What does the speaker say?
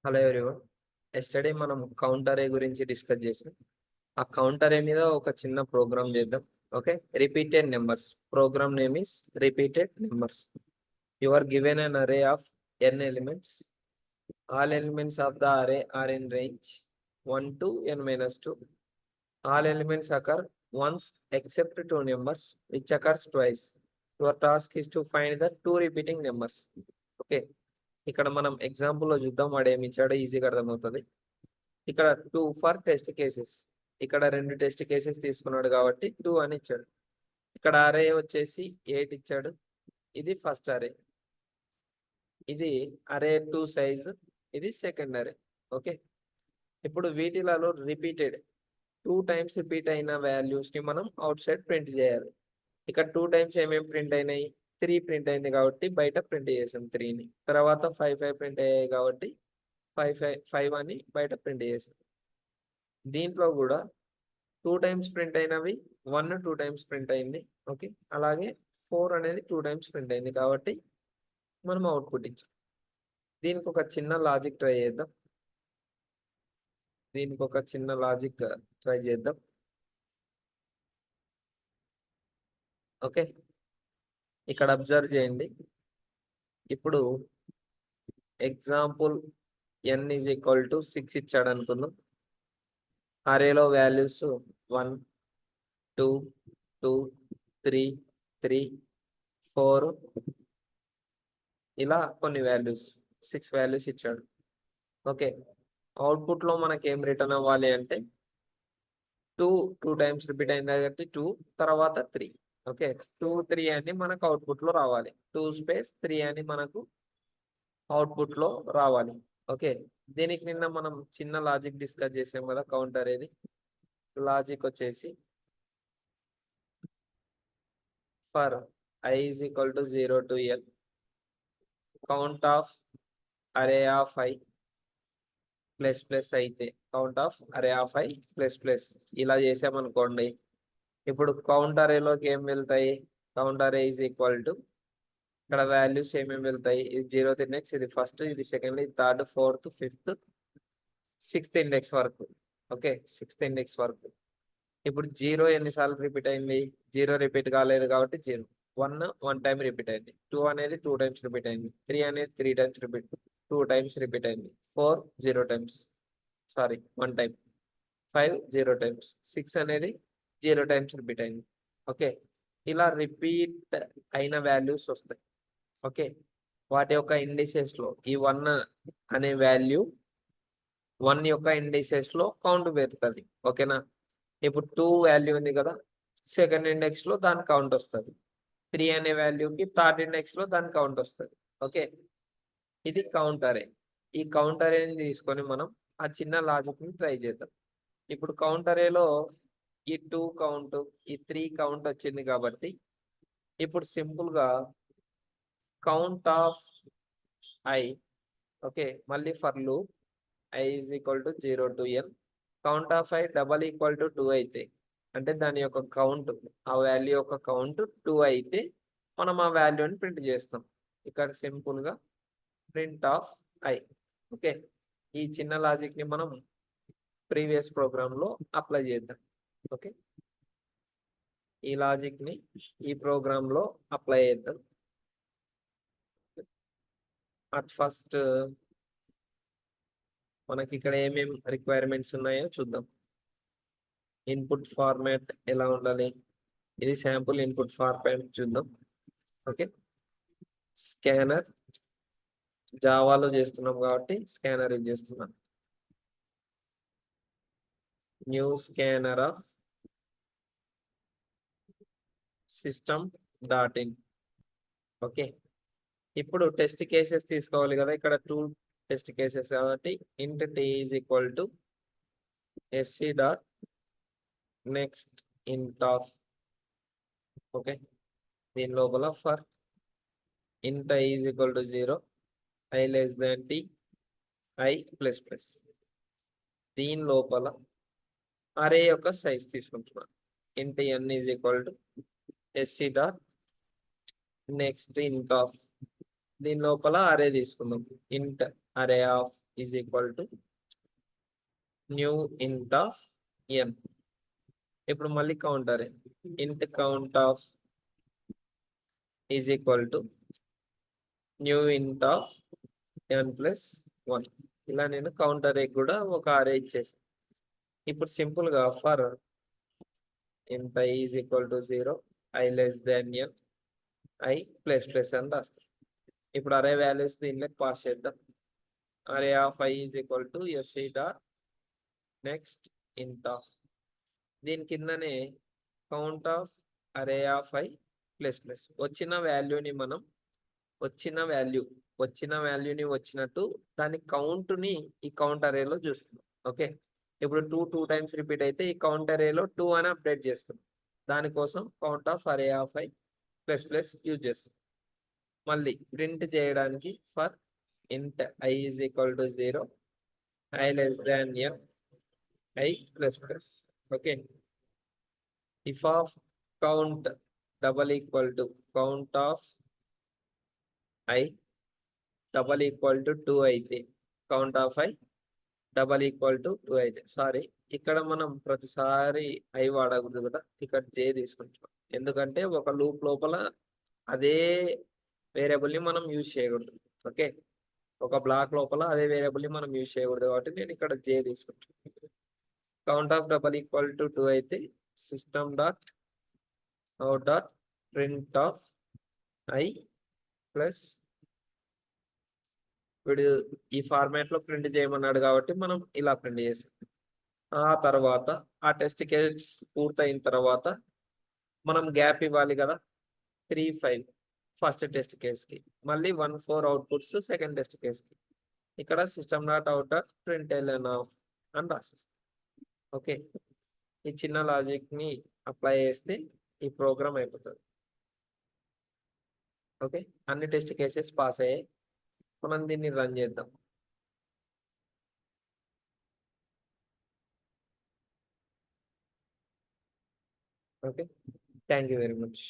Hello everyone. Yesterday మనం counter ఏ గురించి discuss చేసాం. ఆ కౌంటర్ ఏ మీద ఒక చిన్న ప్రోగ్రామ్ చేద్దాం. Okay, repeated numbers. Program name is repeated numbers. You are given an array of n elements. All elements of the array are in range 1 to n-2. ఆల్ ఎలిమెంట్స్ occur once except two numbers which occurs twice. Your task is to find the two repeating numbers. Okay, ఇక్కడ మనం example లో చూద్దాం. వాడు ఏమి ఇచ్చాడో ఈజీగా అర్థమవుతుంది. ఇక్కడ 2 ఫర్ టెస్ట్ కేసెస్. ఇక్కడ 2 టెస్ట్ కేసెస్ తీసుకున్నాడు కాబట్టి 2 అని ఇచ్చాడు. ఇక్కడ అరే వచ్చేసి 8 ఇచ్చాడు. ఇది ఫస్ట్ అరే, ఇది అరే 2 సైజ్, ఇది సెకండ్ అరే. ఓకే, ఇప్పుడు వీటిలలో రిపీటెడ్ 2 టైమ్స్ రిపీట్ అయిన వాల్యూస్ ని మనం అవుట్ సైడ్ ప్రింట్ చేయాలి. ఇక్కడ 2 టైమ్స్ ఏమేమి ప్రింట్ అయినాయి? 3 ప్రింట్ అయింది కాబట్టి బయట ప్రింట్ చేసాం 3ని. తర్వాత 5 ప్రింట్ అయ్యాయి కాబట్టి 5 అని బయట ప్రింట్ చేసాం. దీంట్లో కూడా 2 టైమ్స్ ప్రింట్ అయినవి 1 2 టైమ్స్ ప్రింట్ అయింది. ఓకే, అలాగే 4 అనేది 2 టైమ్స్ ప్రింట్ అయింది కాబట్టి మనం అవుట్పుట్ ఇచ్చాం. దీనికి ఒక చిన్న లాజిక్ ట్రై చేద్దాం. ఓకే, ఇక్కడ అబ్జర్వ్ చేయండి. ఇప్పుడు example n is equal to 6 ఇచ్చాడు అనుకుందాం. అరేలో వాల్యూస్ 1 2 2 3 3 4 ఇలా కొన్ని వాల్యూస్ 6 వాల్యూస్ ఇచ్చాడు. ఓకే, అవుట్పుట్ లో మనకి ఏం రిటర్న్ అవ్వాలి అంటే 2 టైమ్స్ రిపీట్ అయింది కాబట్టి 2 తర్వాత 3. ఓకే, 2 3 అని మనకు అవుట్పుట్ లో రావాలి. 2 స్పేస్ 3 అని మనకు అవుట్పుట్ లో రావాలి. ఓకే, దీనికి నిన్న మనం చిన్న లాజిక్ డిస్కస్ చేసాం కదా. కౌంటర్ ఏది లాజిక్ వచ్చేసి for i is equal to 0 to n, count of array of i plus plus అయితే count of array of i plus plus ఇలా చేసామనుకోండి. ఇప్పుడు కౌంట్ అరేలోకి ఏం వెళ్తాయి? Count array is equal to ఇక్కడ వాల్యూస్ ఏమేమి వెళ్తాయి? ఇది 0th ఇండెక్స్, ఇది ఫస్ట్, ఇది సెకండ్, ఇది third, fourth, fifth, 6th index వరకు. ఓకే, 6th ఇండెక్స్ వరకు. ఇప్పుడు 0 ఎన్నిసార్లు రిపీట్ అయింది? 0 రిపీట్ కాలేదు కాబట్టి 0. 1 టైం రిపీట్ అయింది. 2 అనేది 2 టైమ్స్ రిపీట్ అయింది. 3 అనేది 3 టైమ్స్ రిపీట్ 2 టైమ్స్ రిపీట్ అయింది. 4 0 టైమ్స్, సారీ 1 టైం. 5 0 టైమ్స్. 6 అనేది 0 టైమ్స్ రిపీట్ అయింది. ఓకే, ఇలా రిపీట్ అయిన వాల్యూస్ వస్తాయి. ఓకే, వాటి యొక్క ఇండిసెస్ లో ఈ 1 అనే వాల్యూ 1 యొక్క ఇండిసెస్ లో కౌంట్ పెరుగుతుంది. ఓకేనా, ఇప్పుడు 2 వాల్యూ ఉంది కదా, సెకండ్ ఇండెక్స్ లో దాని కౌంట్ వస్తుంది. 3 అనే వాల్యూకి థర్డ్ ఇండెక్స్ లో దాని కౌంట్ వస్తుంది. ఓకే, ఇది కౌంటర్. ఈ కౌంటర్ ఏని తీసుకొని మనం ఆ చిన్న లాజిక్ ని ట్రై చేద్దాం. ఇప్పుడు కౌంటర్ ఏలో ఈ 2 కౌంట్, ఈ 3 కౌంట్ వచ్చింది కాబట్టి ఇప్పుడు సింపుల్ గా కౌంట్ ఆఫ్ i. ఓకే, మళ్ళీ for loop i is equal to 0 to n, count of i double equal to 2 అయితే, అంటే దాని యొక్క కౌంట్, ఆ వాల్యూ యొక్క కౌంట్ 2 అయితే మనం ఆ వాల్యూని ప్రింట్ చేస్తాం. ఇక్కడ సింపుల్ గా ప్రింట్ ఆఫ్ i. ఓకే, ఈ చిన్న లాజిక్ ని మనం ప్రీవియస్ ప్రోగ్రామ్ లో అప్లై చేద్దాం. ఓకే, ఈ లాజిక్ ని ఈ ప్రోగ్రామ్ లో అప్లై చేద్దాం. అట్ ఫస్ట్ మనకి ఇక్కడ ఏమేమి రిక్వైర్మెంట్స్ ఉన్నాయో చూద్దాం. ఇన్పుట్ ఫార్మాట్ ఎలా ఉండాలి? ఇది శాంపుల్ ఇన్పుట్ ఫార్మాట్ చూద్దాం. ఓకే, స్కానర్ జావాలో చేస్తున్నాం కాబట్టి స్కానర్ యూజ్ చేస్తున్నాం. New scanner of system.in. Okay, ఇప్పుడు టెస్ట్ కేసెస్ తీసుకోవాలి కదా. ఇక్కడ 2 టెస్ట్ కేసెస్ కాబట్టి int t is equal to sc.next int of. Okay, దీని లోపల for int i is equal to 0, i less than t, i plus plus. దీని లోపల అరే యొక్క సైజ్ తీసుకుంటున్నాను. int n is equal to sc.next int of. దీని లోపల అరే తీసుకుందాం. int array of is equal to new int of n. ఇప్పుడు మళ్ళీ counter int count of is equal to new int of n plus 1. ఇలా నేను counter కూడా ఒక అరే ఇచ్చేసాను. ఇప్పుడు సింపుల్ గా for int i is equal to 0, i less than n, i plus plus అని రాస్తాం. ఇప్పుడు అరే వాల్యూస్ దీనిలోకి పాస్ చేద్దాం. Array of i is equal to sc dot next int of, దీని కిందనే count of array of i plus plus. వచ్చిన వాల్యూని వచ్చినట్టు దాని కౌంట్ని ఈ కౌంట్ అరేలో చూస్తున్నాం. ఓకే, ఇప్పుడు 2 టైమ్స్ రిపీట్ అయితే ఈ కౌంట్ అరేలో 2 అని అప్డేట్ చేస్తున్నాం. దానికోసం count of array of i plus plus use చేస్తాం. మళ్ళీ ప్రింట్ చేయడానికి for int i is equal to 0, i less than n, i plus plus. Okay, if of count double equal to count of I double equal to 2 అయితే count of I double equal to 2 అయితే, sorry ఇక్కడ మనం ప్రతిసారి I వాడకూడదు కదా, ఇక్కడ జే తీసుకుంటాం. ఎందుకంటే ఒక లూప్ లోపల అదే వేరియబుల్ని మనం యూజ్ చేయకూడదు. ఓకే, ఒక బ్లాక్ లోపల అదే వేరియబుల్ని మనం యూజ్ చేయకూడదు కాబట్టి నేను ఇక్కడ జే తీసుకుంటాను. Count of double equal to 2 అయితే system dot out dot print of i plus, వీడు ఈ ఫార్మాట్ లో ప్రింట్ చేయమన్నాడు కాబట్టి మనం ఇలా ప్రింట్ చేసాం. ఆ తర్వాత ఆ టెస్ట్ కేస్ పూర్తయిన తర్వాత మనం గ్యాప్ ఇవ్వాలి కదా, 3, 5 ఫస్ట్ టెస్ట్ కేస్కి, మళ్ళీ 1, 4 అవుట్పుట్స్ సెకండ్ టెస్ట్ కేస్కి. ఇక్కడ system dot out dot print ln of అని రాసిస్తాం. ఓకే, ఈ చిన్న లాజిక్ని అప్లై చేస్తే ఈ ప్రోగ్రామ్ అయిపోతుంది. ఓకే, అన్ని టెస్ట్ కేసెస్ పాస్ అయ్యాయి. మనం దీన్ని రన్ చేద్దాం. Okay, thank you very much.